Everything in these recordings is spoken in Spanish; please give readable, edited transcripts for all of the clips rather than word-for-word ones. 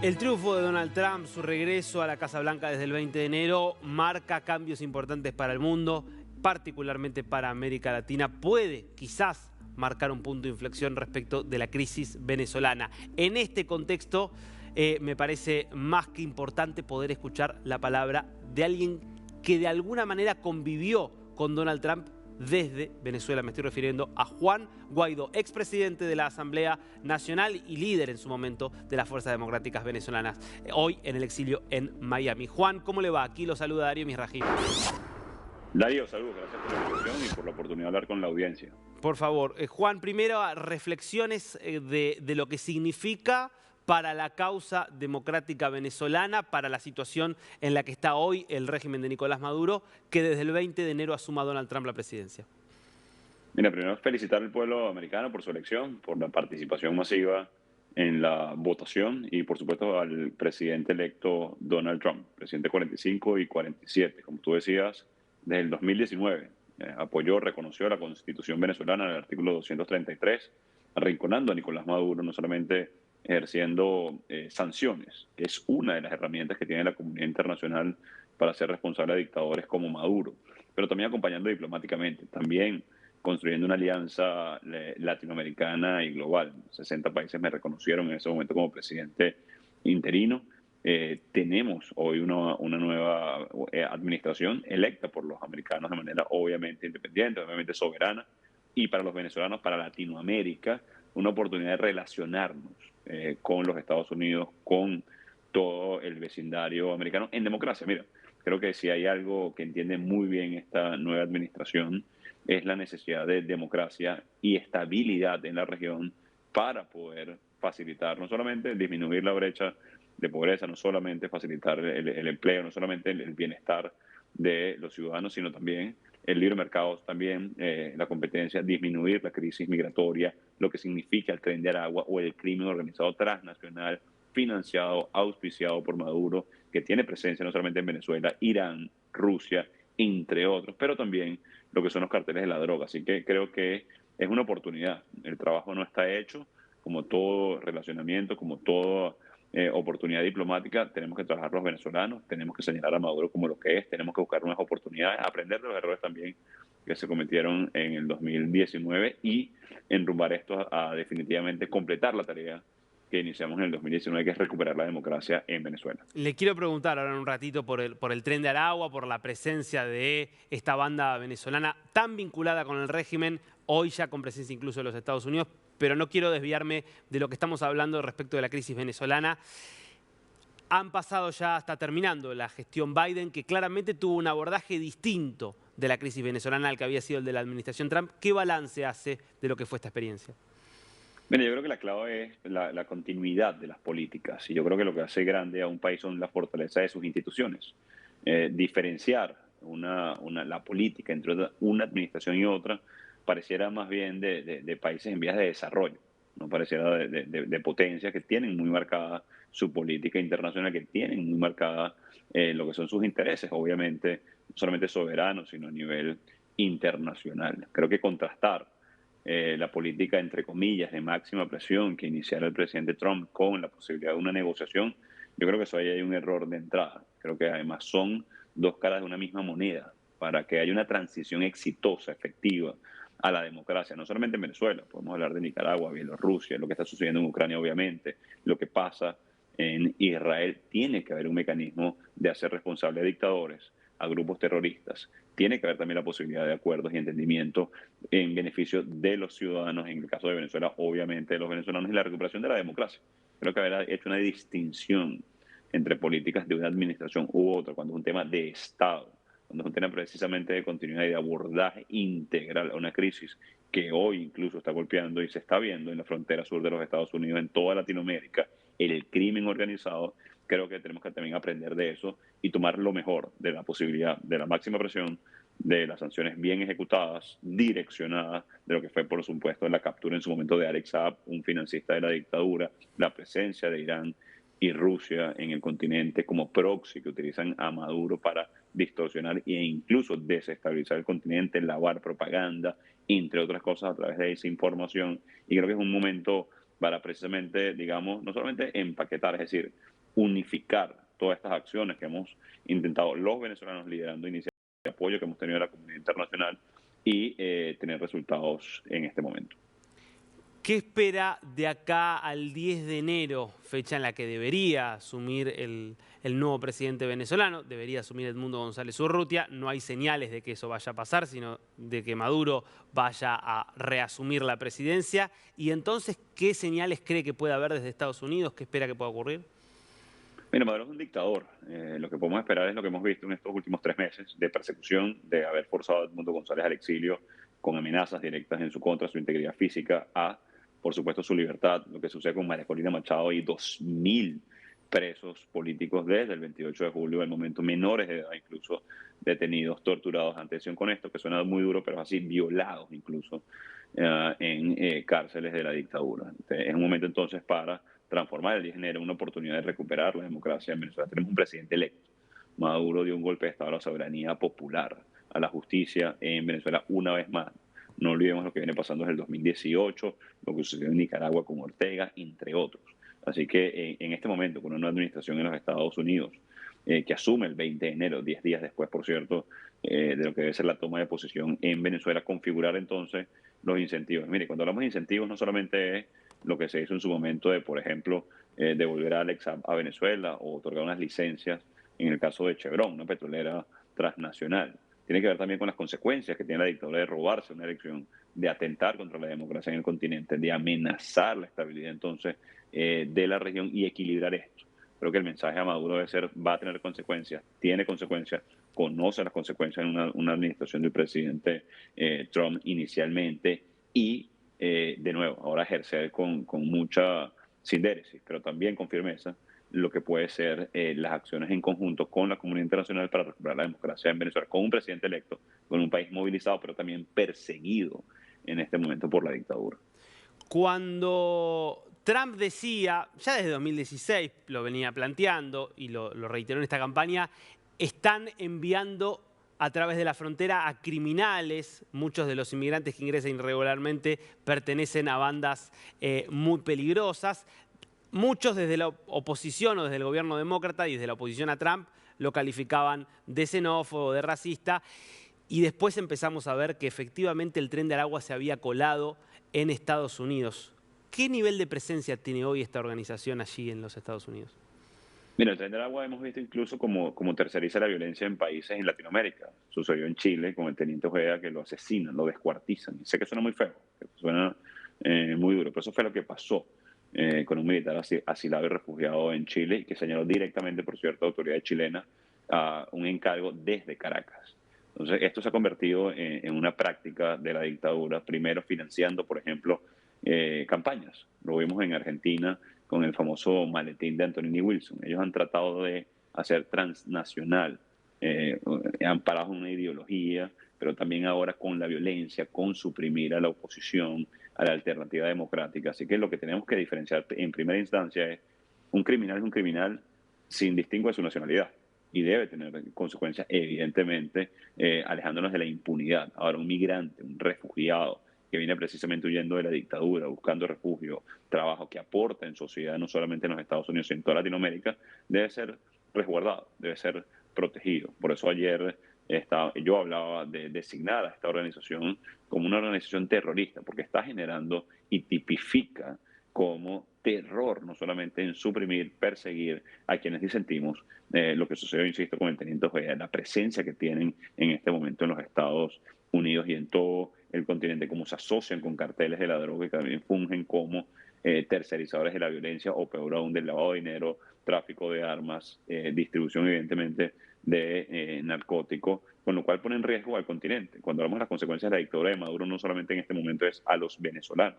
El triunfo de Donald Trump, su regreso a la Casa Blanca desde el 20 de enero, marca cambios importantes para el mundo, particularmente para América Latina. Puede, quizás, marcar un punto de inflexión respecto de la crisis venezolana. En este contexto, me parece más que importante poder escuchar la palabra de alguien que de alguna manera convivió con Donald Trump desde Venezuela. Me estoy refiriendo a Juan Guaidó, expresidente de la Asamblea Nacional y líder en su momento de las Fuerzas Democráticas Venezolanas, hoy en el exilio en Miami. Juan, ¿cómo le va? Aquí lo saluda Darío Misraji. Darío, saludos, gracias por la invitación y por la oportunidad de hablar con la audiencia. Por favor, Juan, primero reflexiones de lo que significa para la causa democrática venezolana, para la situación en la que está hoy el régimen de Nicolás Maduro, que desde el 20 de enero asuma Donald Trump la presidencia. Mira, primero felicitar al pueblo americano por su elección, por la participación masiva en la votación y por supuesto al presidente electo Donald Trump, presidente 45 y 47, como tú decías, desde el 2019. Apoyó, reconoció la Constitución venezolana en el artículo 233, arrinconando a Nicolás Maduro, no solamente ejerciendo sanciones, que es una de las herramientas que tiene la comunidad internacional para ser responsable de dictadores como Maduro, pero también acompañando diplomáticamente, también construyendo una alianza latinoamericana y global. 60 países me reconocieron en ese momento como presidente interino. Tenemos hoy una nueva administración electa por los americanos de manera obviamente independiente, obviamente soberana, y para los venezolanos, para Latinoamérica, una oportunidad de relacionarnos con los Estados Unidos, con todo el vecindario americano en democracia. Mira, creo que si hay algo que entiende muy bien esta nueva administración es la necesidad de democracia y estabilidad en la región para poder facilitar, no solamente disminuir la brecha de pobreza, no solamente facilitar el empleo, no solamente el bienestar de los ciudadanos, sino también el libre mercado, también la competencia, disminuir la crisis migratoria, lo que significa el tren de Aragua o el crimen organizado transnacional financiado, auspiciado por Maduro, que tiene presencia no solamente en Venezuela, Irán, Rusia, entre otros, pero también lo que son los carteles de la droga. Así que creo que es una oportunidad. El trabajo no está hecho, como todo relacionamiento, como toda oportunidad diplomática, tenemos que trabajar los venezolanos, tenemos que señalar a Maduro como lo que es, tenemos que buscar nuevas oportunidades, aprender de los errores también que se cometieron en el 2019 y enrumbar esto a definitivamente completar la tarea que iniciamos en el 2019, que es recuperar la democracia en Venezuela. Le quiero preguntar ahora en un ratito por el tren de Aragua, por la presencia de esta banda venezolana tan vinculada con el régimen, hoy ya con presencia incluso de los Estados Unidos, pero no quiero desviarme de lo que estamos hablando respecto de la crisis venezolana. Han pasado ya hasta terminando la gestión Biden, que claramente tuvo un abordaje distinto de la crisis venezolana al que había sido el de la administración Trump. ¿Qué balance hace de lo que fue esta experiencia? Mira, yo creo que la clave es la continuidad de las políticas y yo creo que lo que hace grande a un país son la fortaleza de sus instituciones. Diferenciar la política entre una administración y otra pareciera más bien de países en vías de desarrollo, no pareciera de potencias que tienen muy marcada su política internacional, que tienen muy marcada lo que son sus intereses, obviamente, no solamente soberanos, sino a nivel internacional. Creo que contrastar la política, entre comillas, de máxima presión que iniciara el presidente Trump con la posibilidad de una negociación, yo creo que eso ahí hay un error de entrada. Creo que además son dos caras de una misma moneda para que haya una transición exitosa, efectiva a la democracia, no solamente en Venezuela, podemos hablar de Nicaragua, Bielorrusia, lo que está sucediendo en Ucrania, obviamente, lo que pasa en Israel. Tiene que haber un mecanismo de hacer responsable a dictadores, a grupos terroristas. Tiene que haber también la posibilidad de acuerdos y entendimiento en beneficio de los ciudadanos, en el caso de Venezuela, obviamente de los venezolanos, y la recuperación de la democracia. Creo que haber hecho una distinción entre políticas de una administración u otra, cuando es un tema de Estado, cuando es un tema precisamente de continuidad y de abordaje integral a una crisis que hoy incluso está golpeando y se está viendo en la frontera sur de los Estados Unidos, en toda Latinoamérica, el crimen organizado. Creo que tenemos que también aprender de eso y tomar lo mejor de la posibilidad de la máxima presión, de las sanciones bien ejecutadas, direccionadas, de lo que fue, por supuesto, la captura en su momento de Alex Saab, un financista de la dictadura, la presencia de Irán y Rusia en el continente como proxy que utilizan a Maduro para distorsionar e incluso desestabilizar el continente, lavar propaganda, entre otras cosas, a través de esa información. Y creo que es un momento para precisamente, digamos, no solamente empaquetar, es decir, unificar todas estas acciones que hemos intentado los venezolanos liderando iniciativas de apoyo que hemos tenido de la comunidad internacional y tener resultados en este momento. ¿Qué espera de acá al 10 de enero, fecha en la que debería asumir el nuevo presidente venezolano? Debería asumir Edmundo González Urrutia. No hay señales de que eso vaya a pasar, sino de que Maduro vaya a reasumir la presidencia. Y entonces, ¿qué señales cree que puede haber desde Estados Unidos? ¿Qué espera que pueda ocurrir? Mira, Maduro es un dictador. Lo que podemos esperar es lo que hemos visto en estos últimos 3 meses de persecución, de haber forzado a Edmundo González al exilio con amenazas directas en su contra, su integridad física, a, por supuesto, su libertad. Lo que sucede con María Corina Machado y 2.000 presos políticos desde el 28 de julio, el momento menores de edad incluso, detenidos, torturados. Atención con esto, que suena muy duro, pero así, violados incluso en cárceles de la dictadura. Es un momento entonces para transformar el 10 de enero en una oportunidad de recuperar la democracia en Venezuela. Tenemos un presidente electo. Maduro dio un golpe de Estado a la soberanía popular, a la justicia en Venezuela una vez más. No olvidemos lo que viene pasando desde el 2018, lo que sucedió en Nicaragua con Ortega, entre otros. Así que en este momento, con una administración en los Estados Unidos que asume el 20 de enero, 10 días después, por cierto, de lo que debe ser la toma de posesión en Venezuela, configurar entonces los incentivos. Mire, cuando hablamos de incentivos no solamente es lo que se hizo en su momento de, por ejemplo, devolver a Alex a Venezuela o otorgar unas licencias, en el caso de Chevron, una petrolera transnacional. Tiene que ver también con las consecuencias que tiene la dictadura de robarse una elección, de atentar contra la democracia en el continente, de amenazar la estabilidad entonces de la región y equilibrar esto. Creo que el mensaje a Maduro debe ser, va a tener consecuencias, tiene consecuencias, conoce las consecuencias en una administración del presidente Trump inicialmente y, de nuevo, ahora ejercer con mucha sindéresis, pero también con firmeza, lo que puede ser las acciones en conjunto con la comunidad internacional para recuperar la democracia en Venezuela, con un presidente electo, con un país movilizado, pero también perseguido en este momento por la dictadura. Cuando Trump decía, ya desde 2016 lo venía planteando y lo reiteró en esta campaña, están enviando a través de la frontera a criminales. Muchos de los inmigrantes que ingresan irregularmente pertenecen a bandas muy peligrosas. Muchos desde la oposición o desde el gobierno demócrata y desde la oposición a Trump lo calificaban de xenófobo, de racista. Y después empezamos a ver que efectivamente el Tren de Aragua se había colado en Estados Unidos. ¿Qué nivel de presencia tiene hoy esta organización allí en los Estados Unidos? Mira, el Tren de Aragua hemos visto incluso como terceriza la violencia en países en Latinoamérica. Sucedió en Chile con el teniente Ojeda, que lo asesinan, lo descuartizan. Y sé que suena muy feo, que suena muy duro, pero eso fue lo que pasó con un militar asilado y refugiado en Chile y que señaló directamente, por cierto, a autoridades chilenas a un encargo desde Caracas. Entonces, esto se ha convertido en una práctica de la dictadura, primero financiando, por ejemplo, campañas. Lo vimos en Argentina con el famoso maletín de Antonini Wilson. Ellos han tratado de hacer transnacional, amparados en una ideología, pero también ahora con la violencia, con suprimir a la oposición, a la alternativa democrática. Así que lo que tenemos que diferenciar en primera instancia es un criminal sin distingo de su nacionalidad y debe tener consecuencias, evidentemente, alejándonos de la impunidad. Ahora, un migrante, un refugiado, que viene precisamente huyendo de la dictadura, buscando refugio, trabajo que aporta en sociedad, no solamente en los Estados Unidos, sino en toda Latinoamérica, debe ser resguardado, debe ser protegido. Por eso ayer yo hablaba de designar a esta organización como una organización terrorista, porque está generando y tipifica como terror, no solamente en suprimir, perseguir a quienes disentimos, lo que sucedió, insisto, con el teniente Ojeda, la presencia que tienen en este momento en los Estados Unidos y en todo el continente, cómo se asocian con carteles de la droga y que también fungen como tercerizadores de la violencia o peor aún del lavado de dinero, tráfico de armas, distribución evidentemente de narcóticos, con lo cual pone en riesgo al continente. Cuando hablamos de las consecuencias de la dictadura de Maduro, no solamente en este momento es a los venezolanos,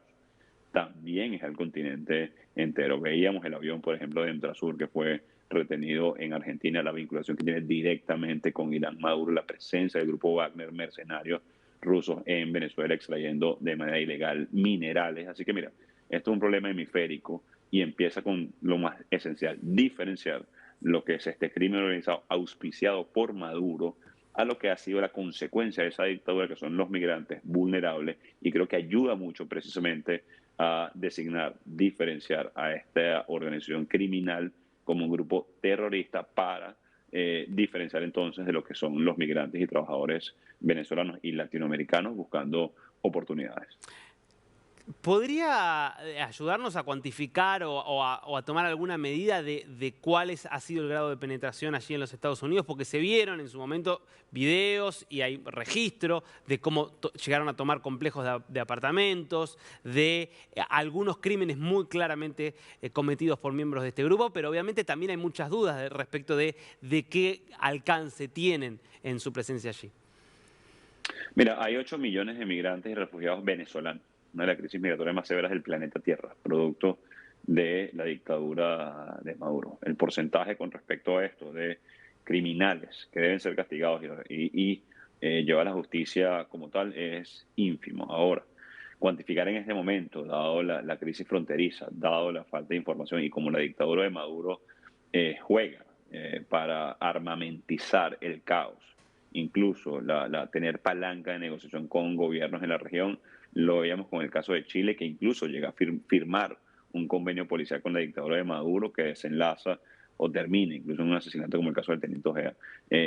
también es al continente entero. Veíamos el avión, por ejemplo, de Entrasur, que fue retenido en Argentina, la vinculación que tiene directamente con Irán Maduro, la presencia del grupo Wagner, mercenarios rusos en Venezuela extrayendo de manera ilegal minerales. Así que mira, esto es un problema hemisférico y empieza con lo más esencial, diferenciar lo que es este crimen organizado auspiciado por Maduro a lo que ha sido la consecuencia de esa dictadura, que son los migrantes vulnerables, y creo que ayuda mucho precisamente a designar, diferenciar a esta organización criminal como un grupo terrorista para diferenciar entonces de lo que son los migrantes y trabajadores venezolanos y latinoamericanos buscando oportunidades. ¿Podría ayudarnos a cuantificar o a tomar alguna medida de cuál ha sido el grado de penetración allí en los Estados Unidos? Porque se vieron en su momento videos y hay registro de cómo llegaron a tomar complejos de apartamentos, de algunos crímenes muy claramente cometidos por miembros de este grupo, pero obviamente también hay muchas dudas respecto de qué alcance tienen en su presencia allí. Mira, hay 8 millones de migrantes y refugiados venezolanos, una de las crisis migratorias más severas del planeta Tierra, producto de la dictadura de Maduro. El porcentaje con respecto a esto de criminales que deben ser castigados y llevar a la justicia como tal es ínfimo. Ahora, cuantificar en este momento, dado la crisis fronteriza, dado la falta de información y como la dictadura de Maduro juega para armamentizar el caos, incluso tener palanca de negociación con gobiernos en la región. Lo veíamos con el caso de Chile, que incluso llega a firmar un convenio policial con la dictadura de Maduro que desenlaza o termina incluso en un asesinato como el caso del teniente Ojea.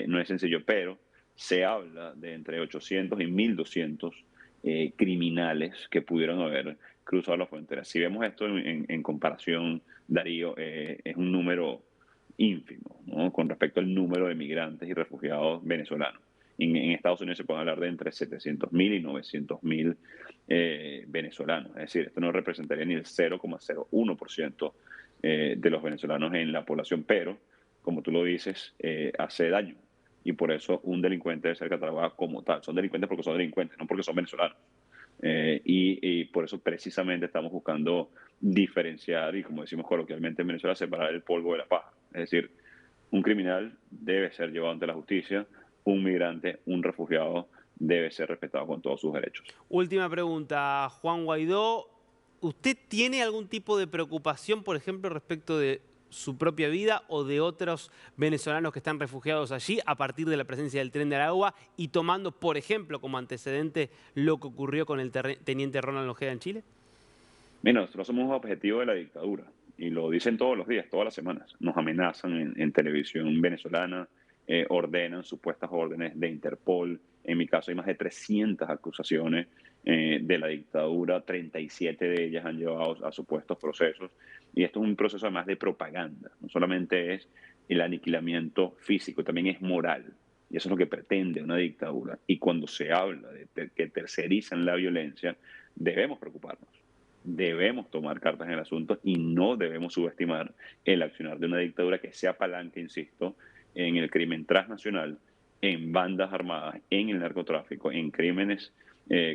No es sencillo, pero se habla de entre 800 y 1.200 criminales que pudieron haber cruzado la frontera. Si vemos esto en comparación, Darío, es un número ínfimo, ¿no? Con respecto al número de migrantes y refugiados venezolanos. En Estados Unidos se puede hablar de entre 700.000 y 900.000 venezolanos. Es decir, esto no representaría ni el 0,01% de los venezolanos en la población, pero, como tú lo dices, hace daño. Y por eso un delincuente debe ser catalogado como tal. Son delincuentes porque son delincuentes, no porque son venezolanos. Y por eso precisamente estamos buscando diferenciar y, como decimos coloquialmente en Venezuela, separar el polvo de la paja. Es decir, un criminal debe ser llevado ante la justicia, un migrante, un refugiado debe ser respetado con todos sus derechos. Última pregunta, Juan Guaidó. ¿Usted tiene algún tipo de preocupación, por ejemplo, respecto de su propia vida o de otros venezolanos que están refugiados allí a partir de la presencia del Tren de Aragua y tomando, por ejemplo, como antecedente lo que ocurrió con el teniente Ronald Ojeda en Chile? Mira, nosotros somos un objetivo de la dictadura y lo dicen todos los días, todas las semanas. Nos amenazan en televisión venezolana, ordenan supuestas órdenes de Interpol. En mi caso hay más de 300 acusaciones de la dictadura, 37 de ellas han llevado a supuestos procesos. Y esto es un proceso además de propaganda. No solamente es el aniquilamiento físico, también es moral. Y eso es lo que pretende una dictadura. Y cuando se habla de que tercerizan la violencia, debemos preocuparnos. Debemos tomar cartas en el asunto y no debemos subestimar el accionar de una dictadura que sea palanca, insisto, en el crimen transnacional, en bandas armadas, en el narcotráfico, en crímenes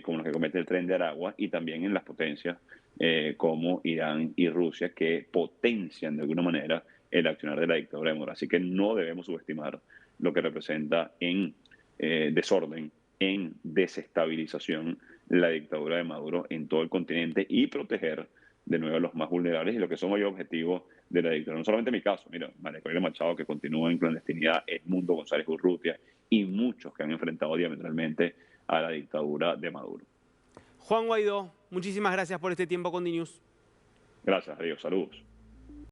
como los que comete el Tren de Aragua y también en las potencias como Irán y Rusia que potencian de alguna manera el accionar de la dictadura de Maduro. Así que no debemos subestimar lo que representa en desorden, en desestabilización la dictadura de Maduro en todo el continente y proteger de nuevo a los más vulnerables y lo que son hoy objetivos de la dictadura. No solamente en mi caso, mira, María Corina Machado que continúa en clandestinidad, Edmundo González Urrutia y muchos que han enfrentado diametralmente a la dictadura de Maduro. Juan Guaidó, muchísimas gracias por este tiempo con DNews. Gracias, adiós, saludos.